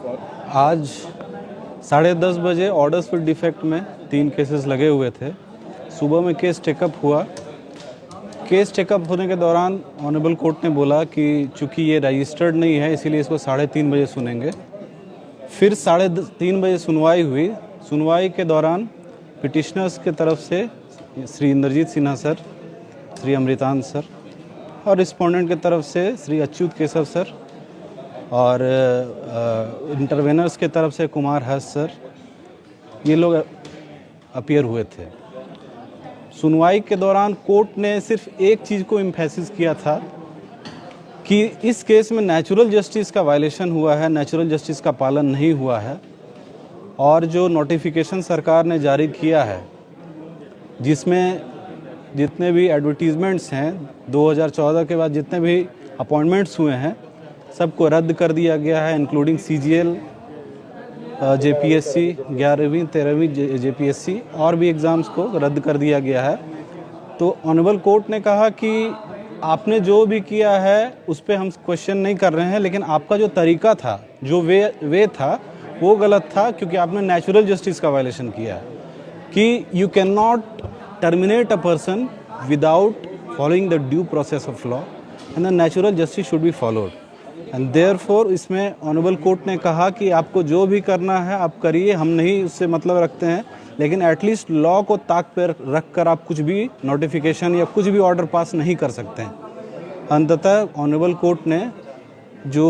आज 10:30 बजे orders with defect में 3 केसेस लगे हुए थे। सुबह में केस टेकअप हुआ। केस टेकअप होने के दौरान ऑनरेबल कोर्ट ने बोला कि चूंकि ये रजिस्टर्ड नहीं है इसीलिए इसको 3:30 बजे सुनेंगे। फिर 3:30 बजे सुनवाई हुई। सुनवाई के दौरान पिटिशनर्स के तरफ से श्री इंद्रजीत सिन्हा सर, श्री अमृतांत सर और रिस्पोंडेंट के तरफ से श्री अच्युत केशव सर और इंटरवेनर्स के तरफ से कुमार हर्ष सर, ये लोग अपीयर हुए थे। सुनवाई के दौरान कोर्ट ने सिर्फ एक चीज़ को एम्फेसिस किया था कि इस केस में नेचुरल जस्टिस का वायलेशन हुआ है, नेचुरल जस्टिस का पालन नहीं हुआ है और जो नोटिफिकेशन सरकार ने जारी किया है जिसमें जितने भी एडवर्टीजमेंट्स हैं 2014 के बाद जितने भी अपॉइंटमेंट्स हुए हैं सबको रद्द कर दिया गया है, इंक्लूडिंग CGL, JPSC 11वीं 13वीं JPSC और भी एग्ज़ाम्स को रद्द कर दिया गया है। तो ऑनरेबल कोर्ट ने कहा कि आपने जो भी किया है उस पर हम क्वेश्चन नहीं कर रहे हैं, लेकिन आपका जो तरीका था, जो वे था वो गलत था क्योंकि आपने नेचुरल जस्टिस का वायलेशन किया कि you can not terminate a person without following the due process of law and the natural justice should be followed and therefore इसमें ऑनरेबल कोर्ट ने कहा कि आपको जो भी करना है आप करिए, हम नहीं उससे मतलब रखते हैं, लेकिन एटलीस्ट लॉ को ताक पर रख कर आप कुछ भी नोटिफिकेशन या कुछ भी ऑर्डर पास नहीं कर सकते हैं। अंततः ऑनरेबल कोर्ट ने जो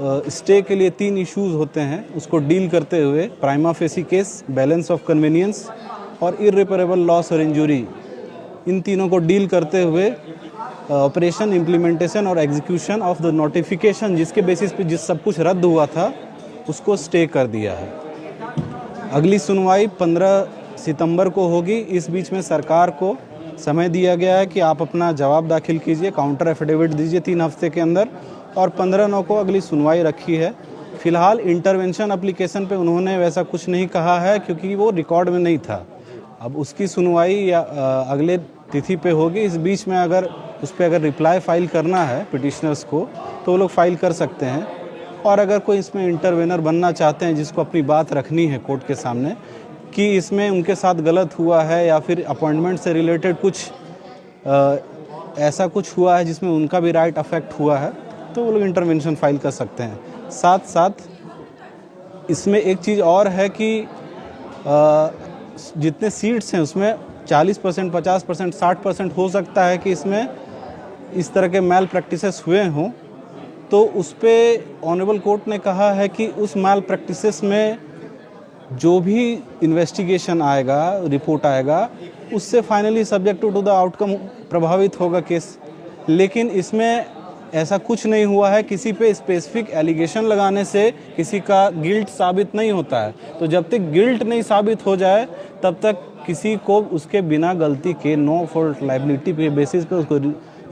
स्टे के लिए 3 इश्यूज होते हैं उसको डील करते हुए prima facie case, balance of convenience और इर्रिपेरेबल लॉस और इंजुरी, इन तीनों को डील करते हुए ऑपरेशन, इम्प्लीमेंटेशन और एग्जीक्यूशन ऑफ द नोटिफिकेशन जिसके बेसिस पे जिस सब कुछ रद्द हुआ था उसको स्टे कर दिया है। अगली सुनवाई 15 सितंबर को होगी। इस बीच में सरकार को समय दिया गया है कि आप अपना जवाब दाखिल कीजिए, काउंटर एफिडेविट दीजिए 3 हफ्ते के अंदर और 15/9 को अगली सुनवाई रखी है। फिलहाल इंटरवेंशन एप्लीकेशन पे उन्होंने वैसा कुछ नहीं कहा है क्योंकि वो रिकॉर्ड में नहीं था। अब उसकी सुनवाई या अगले तिथि पे होगी। इस बीच में अगर उस पर अगर रिप्लाई फाइल करना है पिटिशनर्स को तो वो लोग फाइल कर सकते हैं और अगर कोई इसमें इंटरवेनर बनना चाहते हैं जिसको अपनी बात रखनी है कोर्ट के सामने कि इसमें उनके साथ गलत हुआ है या फिर अपॉइंटमेंट से रिलेटेड कुछ ऐसा कुछ हुआ है जिसमें उनका भी राइट अफेक्ट हुआ है तो वो लोग इंटरवेंशन फाइल कर सकते हैं। साथ साथ इसमें एक चीज़ और है कि जितने सीट्स हैं उसमें 40%, 50%, 60% हो सकता है कि इसमें इस तरह के मैल प्रैक्टिसेस हुए हों, तो उस पर ऑनरेबल कोर्ट ने कहा है कि उस मैल प्रैक्टिसेस में जो भी इन्वेस्टिगेशन आएगा, रिपोर्ट आएगा, उससे finally subject to the outcome प्रभावित होगा केस। लेकिन इसमें ऐसा कुछ नहीं हुआ है, किसी पे स्पेसिफिक एलिगेशन लगाने से किसी का गिल्ट साबित नहीं होता है। तो जब तक गिल्ट नहीं साबित हो जाए तब तक किसी को उसके बिना गलती के नो फॉल्ट लायबिलिटी पे बेसिस पे उसको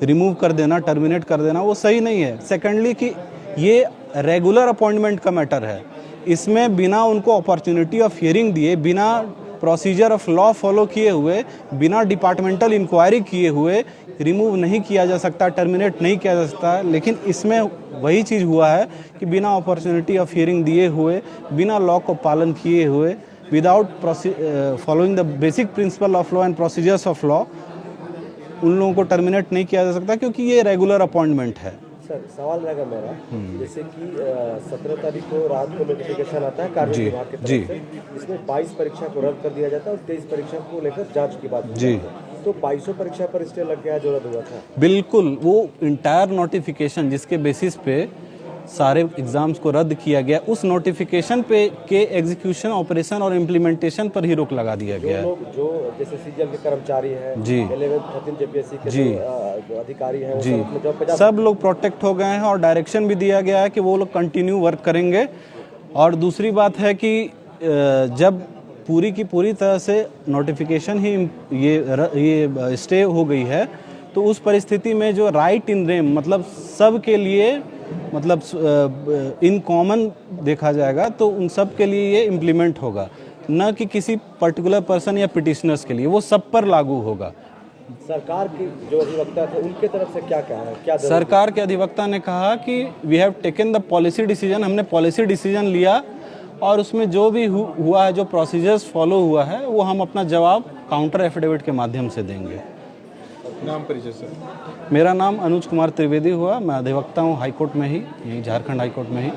रिमूव कर देना, टर्मिनेट कर देना वो सही नहीं है। सेकेंडली कि ये रेगुलर अपॉइंटमेंट का मैटर है, इसमें बिना उनको अपॉर्चुनिटी ऑफ हियरिंग दिए, बिना प्रोसीजर ऑफ लॉ फॉलो किए हुए, बिना डिपार्टमेंटल इंक्वायरी किए हुए रिमूव नहीं किया जा सकता, टर्मिनेट नहीं किया जा सकता। लेकिन इसमें वही चीज़ हुआ है कि बिना अपॉर्चुनिटी ऑफ हियरिंग दिए हुए, बिना लॉ को पालन किए हुए, without following the basic principle of law and procedures of law, उन लोगों को टर्मिनेट नहीं किया जा सकता क्योंकि ये रेगुलर अपॉइंटमेंट है। सर सवाल रहेगा मेरा, जैसे कि 17 तारीख को रात को नोटिफिकेशन आता है कार्मिक विभाग की तरफ से, इसमें 22 परीक्षा को रद्द कर दिया जाता है और 23 परीक्षा को लेकर जांच की बात जी, तो 2200 परीक्षा पर स्टे लग गया जो रद्द हुआ था। बिल्कुल, वो इंटायर नोटिफिकेशन जिसके बेसिस पे सारे एग्जाम्स को रद्द किया गया, उस नोटिफिकेशन पे के एग्जीक्यूशन, ऑपरेशन और इम्प्लीमेंटेशन पर ही रोक लगा दिया गया। जो जैसे CGL के कर्मचारी हैं जी, 11th 13 JPSC के जो अधिकारी हैं जी, सब लोग प्रोटेक्ट हो गए हैं और डायरेक्शन भी दिया गया है कि वो लोग कंटिन्यू वर्क करेंगे। और दूसरी बात है कि जब पूरी की पूरी तरह से नोटिफिकेशन ही ये स्टे हो गई है तो उस परिस्थिति में जो राइट इन रेम मतलब सब के लिए मतलब इन कॉमन देखा जाएगा तो उन सब के लिए ये इम्प्लीमेंट होगा, न कि किसी पर्टिकुलर पर्सन या पिटिशनर्स के लिए, वो सब पर लागू होगा। सरकार के जो अधिवक्ता थे उनके तरफ से क्या कहा है, क्या सरकार के अधिवक्ता ने कहा कि we have taken the policy decision, हमने पॉलिसी डिसीजन लिया और उसमें जो भी हुआ है, जो प्रोसीजर्स फॉलो हुआ है, वो हम अपना जवाब काउंटर एफिडेविट के माध्यम से देंगे। नाम परिचय सर? मेरा नाम अनुज कुमार त्रिवेदी हुआ, मैं अधिवक्ता हूँ हाईकोर्ट में ही, यहीं झारखंड हाईकोर्ट में ही।